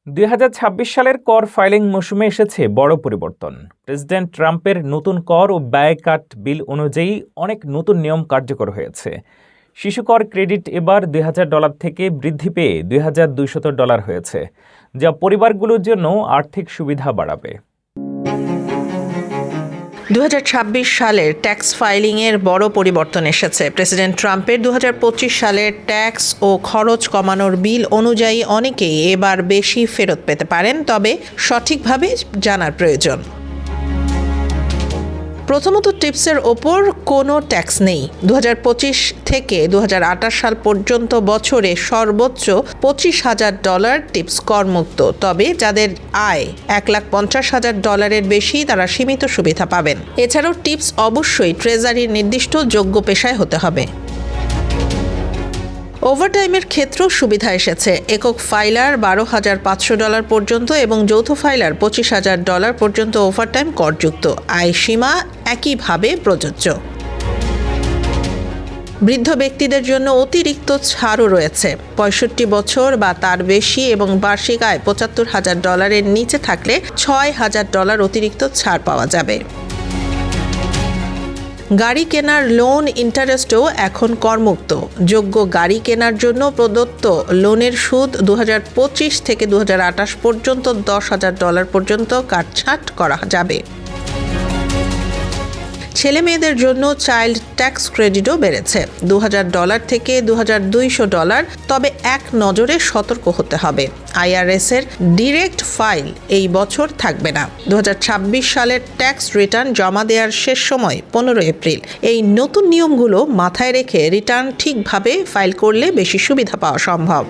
২০২৬ সালের কর ফাইলিং মৌসুমে এসেছে বড় পরিবর্তন। প্রেসিডেন্ট ট্রাম্পের নতুন কর ও ব্যয় কাট বিল অনুযায়ী অনেক নতুন নিয়ম কার্যকর হয়েছে। শিশুকর ক্রেডিট এবার $২,০০০ থেকে বৃদ্ধি পেয়ে $২,২০০ হয়েছে, যা পরিবারগুলোর জন্য আর্থিক সুবিধা বাড়াবে। ২০২৬ সালের ট্যাক্স ফাইলিংয়ের বড় পরিবর্তন এসেছে। প্রেসিডেন্ট ট্রাম্পের ২০২৫ সালের ট্যাক্স ও খরচ কমানোর বিল অনুযায়ী অনেকেই এবার বেশি ফেরত পেতে পারেন, তবে সঠিকভাবে জানার প্রয়োজন। প্রথমত, টিপসের ওপর কোনো ট্যাক্স নেই। ২০২৫ থেকে ২০২৮ সাল পর্যন্ত বছরে সর্বোচ্চ $২৫,০০০ টিপস করমুক্ত, তবে যাদের আয় $1,50,০০০ বেশি তারা সীমিত সুবিধা পাবেন। এছাড়াও টিপস অবশ্যই ট্রেজারির নির্দিষ্ট যোগ্য পেশায় হতে হবে। ওভারটাইমের ক্ষেত্রেও সুবিধা এসেছে। একক ফাইলার $12,৫০০ পর্যন্ত এবং যৌথ ফাইলার $25,০০০ পর্যন্ত ওভারটাইম করযুক্ত। আয় সীমা একইভাবে প্রযোজ্য। বৃদ্ধ ব্যক্তিদের জন্য অতিরিক্ত ছাড়ও রয়েছে। ৬৫ বছর বা তার বেশি এবং বার্ষিক আয় $৭৫,০০০ নিচে থাকলে $৬,০০০ অতিরিক্ত ছাড় পাওয়া যাবে। গাড়ি কেনার লোন ইন্টারেস্টও এখন করমুক্ত। যোগ্য গাড়ি কেনার জন্য প্রদত্ত লোনের সুদ ২০২৫ থেকে ২০২৮ পর্যন্ত $১০,০০০ পর্যন্ত কাটছাঁট করা যাবে। ছেলে মেয়েদের জন্য চাইল্ড ট্যাক্স ক্রেডিটও বেড়েছে $২,০০০ থেকে $২,২০০, তবে এক নজরে সতর্ক হতে হবে। IRS এর ডিরেক্ট ফাইল এই বছর থাকবে না। ২০২৬ সালের ট্যাক্স রিটার্ন জমা দেওয়ার শেষ সময় ১৫ এপ্রিল। এই নতুন নিয়মগুলো মাথায় রেখে রিটার্ন ঠিকভাবে ফাইল করলে বেশি সুবিধা পাওয়া সম্ভব।